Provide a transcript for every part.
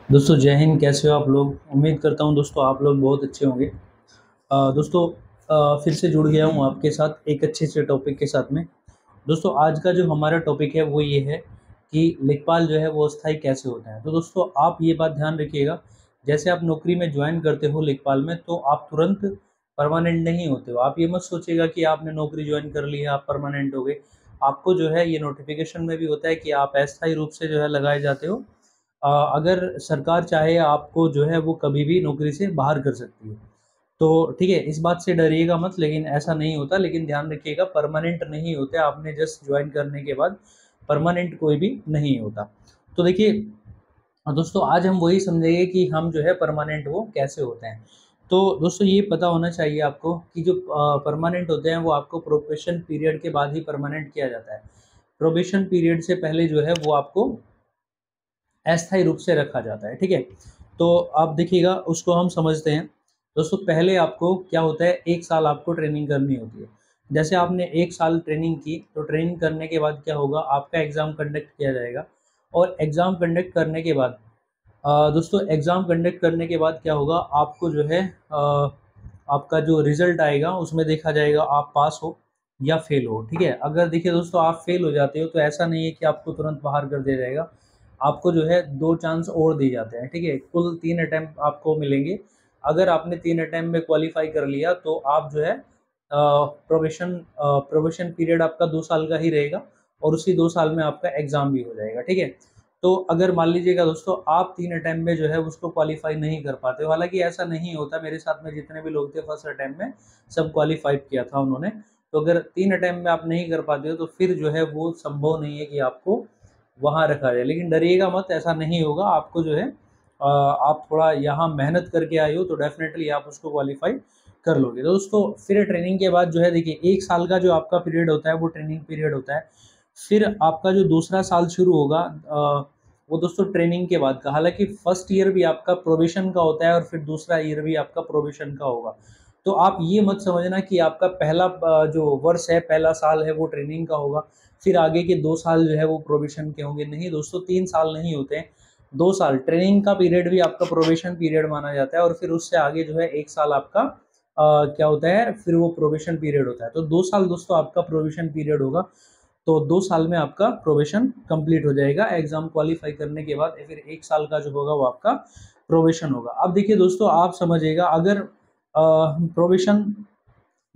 दोस्तों जय हिंद। कैसे हो आप लोग? उम्मीद करता हूँ दोस्तों आप लोग बहुत अच्छे होंगे। दोस्तों फिर से जुड़ गया हूँ आपके साथ एक अच्छे से टॉपिक के साथ में। दोस्तों आज का जो हमारा टॉपिक है वो ये है कि लेखपाल जो है वो अस्थायी कैसे होता है। तो दोस्तों आप ये बात ध्यान रखिएगा, जैसे आप नौकरी में ज्वाइन करते हो लेखपाल में तो आप तुरंत परमानेंट नहीं होते हो। आप ये मत सोचिएगा कि आपने नौकरी ज्वाइन कर ली है आप परमानेंट हो गए। आपको जो है ये नोटिफिकेशन में भी होता है कि आप अस्थायी रूप से जो है लगाए जाते हो। अगर सरकार चाहे आपको जो है वो कभी भी नौकरी से बाहर कर सकती है। तो ठीक है, इस बात से डरिएगा मत, लेकिन ऐसा नहीं होता। लेकिन ध्यान रखिएगा परमानेंट नहीं होते, आपने जस्ट ज्वाइन करने के बाद परमानेंट कोई भी नहीं होता। तो देखिए दोस्तों आज हम वही समझेंगे कि हम जो है परमानेंट वो कैसे होते हैं। तो दोस्तों ये पता होना चाहिए आपको कि जो परमानेंट होते हैं वो आपको प्रोबेशन पीरियड के बाद ही परमानेंट किया जाता है। प्रोबेशन पीरियड से पहले जो है वो आपको अस्थायी रूप से रखा जाता है। ठीक है, तो आप देखिएगा उसको हम समझते हैं। दोस्तों पहले आपको क्या होता है, एक साल आपको ट्रेनिंग करनी होती है। जैसे आपने एक साल ट्रेनिंग की तो ट्रेनिंग करने के बाद क्या होगा, आपका एग्ज़ाम कंडक्ट किया जाएगा। और एग्ज़ाम कंडक्ट करने के बाद दोस्तों एग्ज़ाम कंडक्ट करने के बाद क्या होगा, आपको जो है आपका जो रिज़ल्ट आएगा उसमें देखा जाएगा आप पास हो या फेल हो। ठीक है, अगर देखिए दोस्तों आप फेल हो जाते हो तो ऐसा नहीं है कि आपको तुरंत बाहर कर दिया जाएगा। आपको जो है 2 चांस और दिए जाते हैं। ठीक है, कुल 3 अटेम्प्ट आपको मिलेंगे। अगर आपने 3 अटेम्प्ट में क्वालीफाई कर लिया तो आप जो है प्रोबेशन पीरियड आपका 2 साल का ही रहेगा और उसी 2 साल में आपका एग्ज़ाम भी हो जाएगा। ठीक है, तो अगर मान लीजिएगा दोस्तों आप 3 अटेम्प्ट में जो है उसको क्वालीफाई नहीं कर पाते हो, हालाँकि ऐसा नहीं होता, मेरे साथ में जितने भी लोग थे फर्स्ट अटेम्प्ट में सब क्वालीफाई किया था उन्होंने। तो अगर 3 अटेम्प्ट में आप नहीं कर पाते हो तो फिर जो है वो संभव नहीं है कि आपको वहाँ रखा जाए। लेकिन डरिएगा मत, ऐसा नहीं होगा। आपको जो है आप थोड़ा यहाँ मेहनत करके आए हो तो डेफ़िनेटली आप उसको क्वालीफ़ाई कर लोगे। तो दोस्तों फिर ट्रेनिंग के बाद जो है देखिए 1 साल का जो आपका पीरियड होता है वो ट्रेनिंग पीरियड होता है। फिर आपका जो दूसरा साल शुरू होगा वो दोस्तों ट्रेनिंग के बाद का, हालाँकि फर्स्ट ईयर भी आपका प्रोबेशन का होता है और फिर दूसरा ईयर भी आपका प्रोबेशन का होगा। तो आप ये मत समझना कि आपका पहला जो वर्ष है, पहला साल है वो ट्रेनिंग का होगा, फिर आगे के 2 साल जो है वो प्रोबेशन के होंगे। नहीं दोस्तों, 3 साल नहीं होते हैं, 2 साल। ट्रेनिंग का पीरियड भी आपका प्रोबेशन पीरियड माना जाता है और फिर उससे आगे जो है 1 साल आपका क्या होता है, फिर वो प्रोबेशन पीरियड होता है। तो 2 साल दोस्तों आपका प्रोबेशन पीरियड होगा। तो 2 साल में आपका प्रोबेशन कंप्लीट हो जाएगा। एग्ज़ाम क्वालीफाई करने के बाद फिर 1 साल का जो होगा वो आपका प्रोबेशन होगा। अब देखिए दोस्तों आप समझिएगा, अगर प्रोबेशन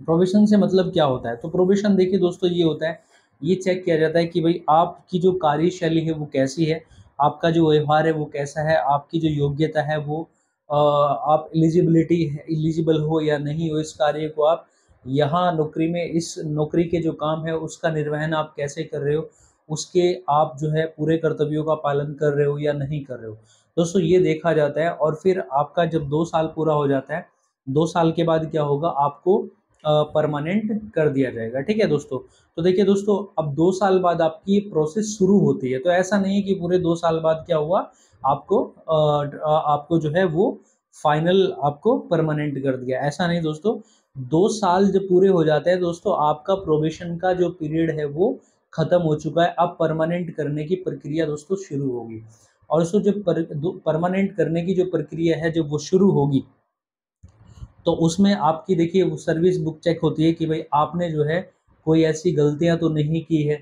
प्रोबेशन से मतलब क्या होता है? तो प्रोबेशन देखिए दोस्तों ये होता है, ये चेक किया जाता है कि भाई आपकी जो कार्यशैली है वो कैसी है, आपका जो व्यवहार है वो कैसा है, आपकी जो योग्यता है वो आप एलिजिबल हो या नहीं हो इस कार्य को आप यहाँ नौकरी में, इस नौकरी के जो काम है उसका निर्वहन आप कैसे कर रहे हो, उसके आप जो है पूरे कर्तव्यों का पालन कर रहे हो या नहीं कर रहे हो। दोस्तों ये देखा जाता है और फिर आपका जब 2 साल पूरा हो जाता है, 2 साल के बाद क्या होगा, आपको परमानेंट कर दिया जाएगा। ठीक है दोस्तों, तो देखिए दोस्तों अब 2 साल बाद आपकी ये प्रोसेस शुरू होती है। तो ऐसा नहीं है कि पूरे 2 साल बाद क्या हुआ, आपको जो है वो फाइनल आपको परमानेंट कर दिया, ऐसा नहीं दोस्तों। 2 साल जब पूरे हो जाते हैं दोस्तों, आपका प्रोबेशन का जो पीरियड है वो खत्म हो चुका है। अब परमानेंट करने की प्रक्रिया दोस्तों शुरू होगी। और दोस्तों जब परमानेंट करने की जो प्रक्रिया है जब वो शुरू होगी तो उसमें आपकी देखिए वो सर्विस बुक चेक होती है कि भाई आपने जो है कोई ऐसी गलतियां तो नहीं की है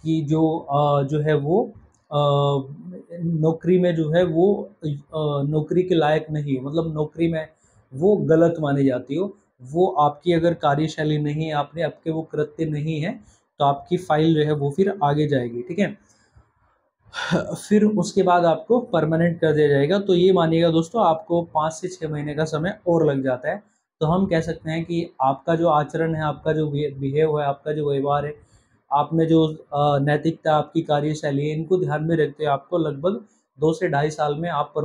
कि जो है वो नौकरी में जो है वो नौकरी के लायक नहीं हो, मतलब नौकरी में वो गलत मानी जाती हो। वो आपकी अगर कार्यशैली नहीं है, आपने आपके वो कृत्य नहीं है, तो आपकी फाइल जो है वो फिर आगे जाएगी। ठीक है, फिर उसके बाद आपको परमानेंट कर दिया जाएगा। तो ये मानिएगा दोस्तों आपको 5 से 6 महीने का समय और लग जाता है। तो हम कह सकते हैं कि आपका जो आचरण है, आपका जो बिहेव है, आपका जो व्यवहार है, आप में जो नैतिकता, आपकी कार्यशैली है, इनको ध्यान में रखते हुए आपको लगभग 2 से ढाई साल में आपका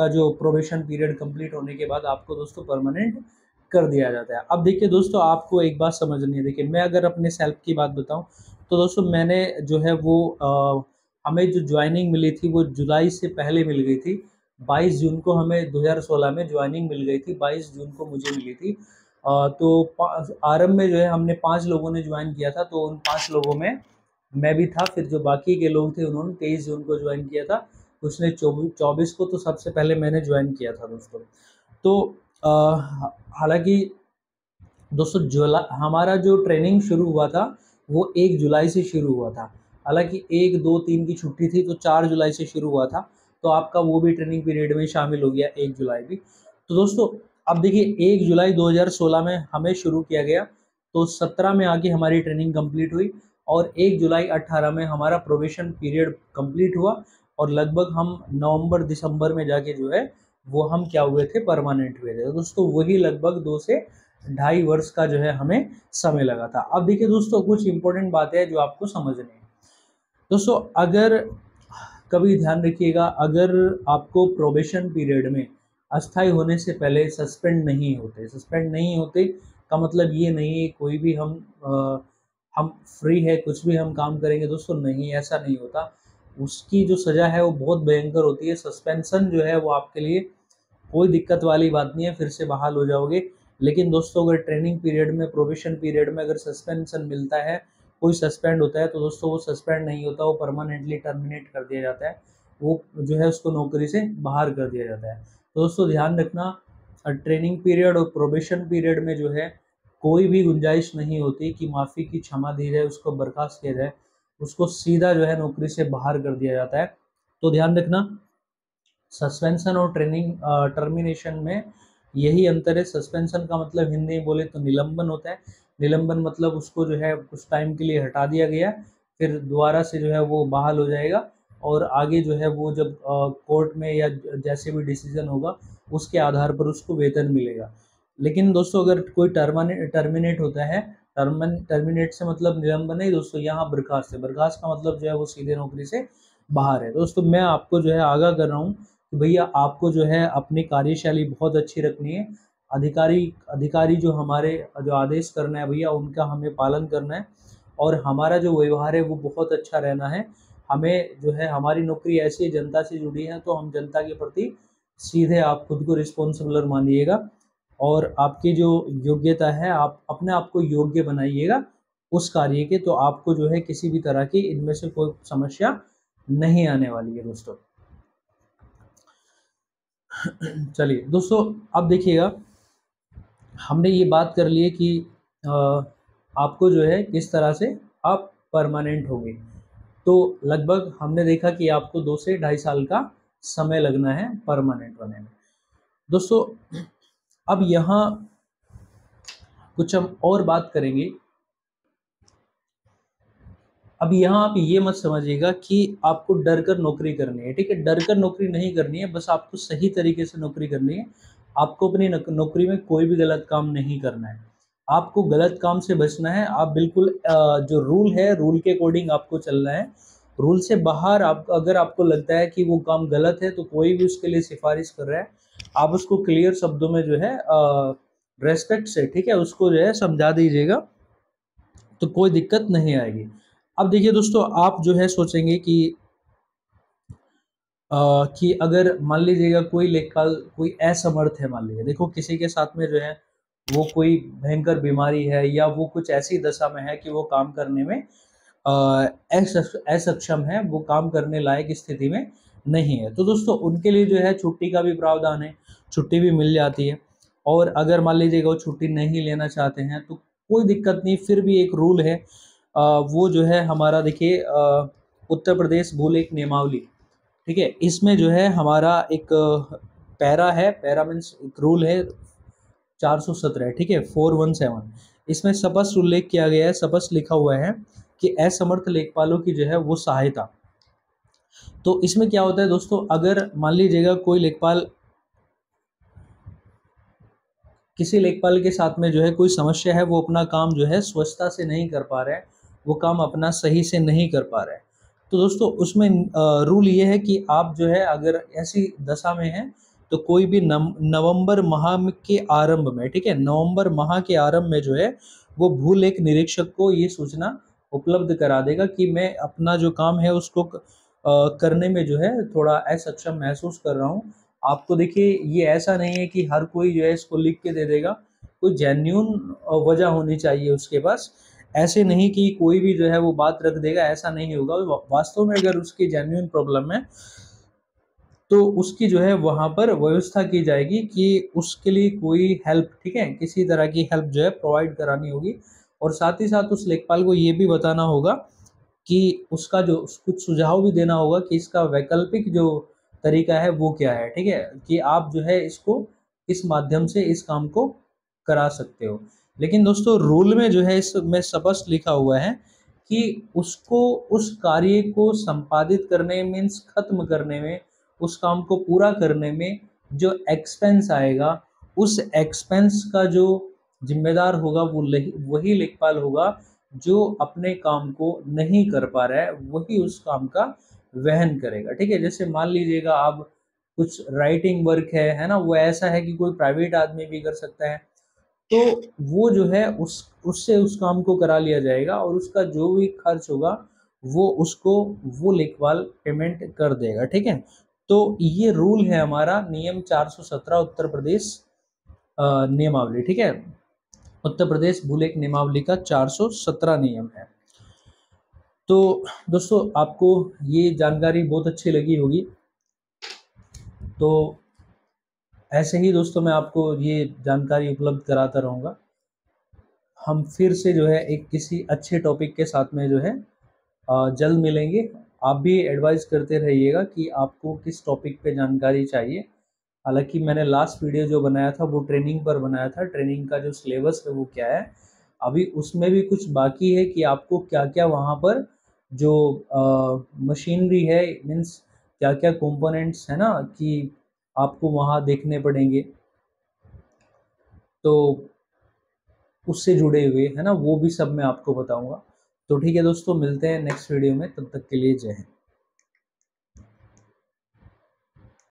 जो प्रोबेशन पीरियड कंप्लीट होने के बाद आपको दोस्तों परमानेंट कर दिया जाता है। अब देखिए दोस्तों आपको एक बात समझनी है, देखिए मैं अगर अपने सेल्फ की बात बताऊं तो दोस्तों मैंने जो है वो हमें जो ज्वाइनिंग मिली थी वो जुलाई से पहले मिल गई थी। 22 जून को हमें 2016 में ज्वाइनिंग मिल गई थी, 22 जून को मुझे मिली थी। तो आरंभ में जो है हमने 5 लोगों ने ज्वाइन किया था, तो उन 5 लोगों में मैं भी था। फिर जो बाकी के लोग थे उन्होंने 23 जून को ज्वाइन किया था। उसने 24 को तो सबसे पहले मैंने ज्वाइन किया था दोस्तों। तो हालांकि दोस्तों हमारा जो ट्रेनिंग शुरू हुआ था वो 1 जुलाई से शुरू हुआ था। हालांकि 1, 2, 3 की छुट्टी थी तो 4 जुलाई से शुरू हुआ था, तो आपका वो भी ट्रेनिंग पीरियड में शामिल हो गया 1 जुलाई भी। तो दोस्तों अब देखिए 1 जुलाई 2016 में हमें शुरू किया गया, तो 17 में आके हमारी ट्रेनिंग कंप्लीट हुई और 1 जुलाई 18 में हमारा प्रोबेशन पीरियड कंप्लीट हुआ और लगभग हम नवंबर दिसंबर में जाके जो है वो हम क्या हुए थे, परमानेंट हुए थे। तो दोस्तों वही लगभग 2 से 2.5 वर्ष का जो है हमें समय लगा था। अब देखिए दोस्तों कुछ इंपॉर्टेंट बातें हैं जो आपको समझनी है। दोस्तों अगर कभी ध्यान रखिएगा, अगर आपको प्रोबेशन पीरियड में अस्थायी होने से पहले सस्पेंड नहीं होते का मतलब ये नहीं है कोई भी हम फ्री है कुछ भी हम काम करेंगे। दोस्तों नहीं, ऐसा नहीं होता। उसकी जो सज़ा है वो बहुत भयंकर होती है। सस्पेंशन जो है वो आपके लिए कोई दिक्कत वाली बात नहीं है, फिर से बहाल हो जाओगे। लेकिन दोस्तों अगर ट्रेनिंग पीरियड में, प्रोबेशन पीरियड में अगर सस्पेंशन मिलता है, कोई सस्पेंड होता है, तो दोस्तों वो सस्पेंड नहीं होता, वो परमानेंटली टर्मिनेट कर दिया जाता है, वो जो है उसको नौकरी से बाहर कर दिया जाता है। तो दोस्तों ध्यान रखना, ट्रेनिंग पीरियड और प्रोबेशन पीरियड में जो है कोई भी गुंजाइश नहीं होती कि माफ़ी की क्षमा दी जाए, उसको बर्खास्त किया जाए, उसको सीधा जो है नौकरी से बाहर कर दिया जाता है। तो ध्यान रखना, सस्पेंशन और ट्रेनिंग टर्मिनेशन में यही अंतर है। सस्पेंशन का मतलब हिंदी में बोले तो निलंबन होता है। निलंबन मतलब उसको जो है कुछ टाइम के लिए हटा दिया गया, फिर दोबारा से जो है वो बहाल हो जाएगा और आगे जो है वो जब कोर्ट में या जैसे भी डिसीजन होगा उसके आधार पर उसको वेतन मिलेगा। लेकिन दोस्तों अगर कोई टर्मिनेट होता है, टर्मिनेट से मतलब निलंबन नहीं दोस्तों, यहाँ बर्खास्त है। बर्खास्त का मतलब जो है वो सीधे नौकरी से बाहर है। दोस्तों मैं आपको जो है आगाह कर रहा हूँ कि भैया आपको जो है अपनी कार्यशैली बहुत अच्छी रखनी है। अधिकारी जो हमारे जो आदेश करना है भैया उनका हमें पालन करना है और हमारा जो व्यवहार है वो बहुत अच्छा रहना है। हमें जो है हमारी नौकरी ऐसी जनता से जुड़ी है तो हम जनता के प्रति सीधे आप खुद को रिस्पॉन्सिबल मानिएगा और आपकी जो योग्यता है आप अपने आप को योग्य बनाइएगा उस कार्य के, तो आपको जो है किसी भी तरह की इनमें से कोई समस्या नहीं आने वाली है दोस्तों। चलिए दोस्तों अब देखिएगा, हमने ये बात कर ली है कि आपको जो है किस तरह से आप परमानेंट होंगे। तो लगभग हमने देखा कि आपको 2 से 2.5 साल का समय लगना है परमानेंट होने में। दोस्तों अब यहाँ कुछ हम और बात करेंगे। अब यहाँ आप ये मत समझिएगा कि आपको डर कर नौकरी करनी है, ठीक है। डर कर नौकरी नहीं करनी है, बस आपको सही तरीके से नौकरी करनी है। आपको अपनी नौकरी में कोई भी गलत काम नहीं करना है। आपको गलत काम से बचना है। आप बिल्कुल जो रूल है रूल के अकॉर्डिंग आपको चलना है। रूल से बाहर आप अगर आपको लगता है कि वो काम गलत है तो कोई भी उसके लिए सिफारिश कर रहा है, आप उसको क्लियर शब्दों में जो है रेस्पेक्ट से, ठीक है, उसको जो है समझा दीजिएगा, तो कोई दिक्कत नहीं आएगी। अब देखिए दोस्तों आप जो है सोचेंगे कि अगर मान लीजिएगा कोई लेखपाल कोई असमर्थ है, मान लीजिए देखो किसी के साथ में जो है वो कोई भयंकर बीमारी है या वो कुछ ऐसी दशा में है कि वो काम करने में असक्षम है, वो काम करने लायक स्थिति में नहीं है, तो दोस्तों उनके लिए जो है छुट्टी का भी प्रावधान है, छुट्टी भी मिल जाती है। और अगर मान लीजिएगा वो छुट्टी नहीं लेना चाहते हैं तो कोई दिक्कत नहीं, फिर भी एक रूल है, वो जो है हमारा देखिए उत्तर प्रदेश भूलेख नियमावली, ठीक है, इसमें जो है हमारा एक पैरा है, पैरा मीन्स एक रूल है 417, ठीक है, 417, इसमें स्पष्ट उल्लेख किया गया है, स्पष्ट लिखा हुआ है कि असमर्थ लेखपालों की जो है वो सहायता। तो इसमें क्या होता है दोस्तों, अगर मान लीजिएगा कोई लेखपाल, किसी लेखपाल के साथ में जो है कोई समस्या है, वो अपना काम जो है स्वच्छता से नहीं कर पा रहा है, वो काम अपना सही से नहीं कर पा रहा है, तो दोस्तों उसमें रूल ये है कि आप जो है अगर ऐसी दशा में हैं तो कोई भी नवंबर माह के आरंभ में, ठीक है, नवंबर माह के आरंभ में जो है वो भूलेख निरीक्षक को ये सूचना उपलब्ध करा देगा कि मैं अपना जो काम है उसको करने में जो है थोड़ा असक्षम महसूस कर रहा हूँ। आपको देखिए ये ऐसा नहीं है कि हर कोई जो है इसको लिख के दे देगा, कोई जेन्युइन वजह होनी चाहिए उसके पास। ऐसे नहीं कि कोई भी जो है वो बात रख देगा, ऐसा नहीं होगा। वास्तव में अगर उसकी जेन्युइन प्रॉब्लम है तो उसकी जो है वहाँ पर व्यवस्था की जाएगी कि उसके लिए कोई हेल्प, ठीक है, किसी तरह की हेल्प जो है प्रोवाइड करानी होगी। और साथ ही साथ उस लेखपाल को ये भी बताना होगा कि उसका जो कुछ सुझाव भी देना होगा कि इसका वैकल्पिक जो तरीका है वो क्या है, ठीक है, कि आप जो है इसको इस माध्यम से इस काम को करा सकते हो। लेकिन दोस्तों रूल में जो है इसमें स्पष्ट लिखा हुआ है कि उसको उस कार्य को संपादित करने मीन्स खत्म करने में, उस काम को पूरा करने में जो एक्सपेंस आएगा, उस एक्सपेंस का जो जिम्मेदार होगा वो वही लेखपाल होगा जो अपने काम को नहीं कर पा रहा है, वही उस काम का वहन करेगा, ठीक है। जैसे मान लीजिएगा आप कुछ राइटिंग वर्क है ना, वो ऐसा है कि कोई प्राइवेट आदमी भी कर सकता है, तो वो जो है उससे उस काम को करा लिया जाएगा और उसका जो भी खर्च होगा वो उसको वो लेखपाल पेमेंट कर देगा, ठीक है। तो ये रूल है हमारा नियम 417 उत्तर प्रदेश नियमावली, ठीक है, उत्तर प्रदेश भूलेख नियमावली का 417 नियम है। तो दोस्तों आपको ये जानकारी बहुत अच्छी लगी होगी। तो ऐसे ही दोस्तों मैं आपको ये जानकारी उपलब्ध कराता रहूँगा। हम फिर से जो है एक किसी अच्छे टॉपिक के साथ में जो है जल्द मिलेंगे। आप भी एडवाइस करते रहिएगा कि आपको किस टॉपिक पे जानकारी चाहिए। हालांकि मैंने लास्ट वीडियो जो बनाया था वो ट्रेनिंग पर बनाया था, ट्रेनिंग का जो सिलेबस है वो क्या है, अभी उसमें भी कुछ बाकी है कि आपको क्या क्या वहाँ पर जो मशीनरी है मीन्स क्या क्या कंपोनेंट्स है ना कि आपको वहाँ देखने पड़ेंगे, तो उससे जुड़े हुए है ना वो भी सब मैं आपको बताऊंगा। तो ठीक है दोस्तों, मिलते हैं नेक्स्ट वीडियो में, तब तक के लिए जय हिंद।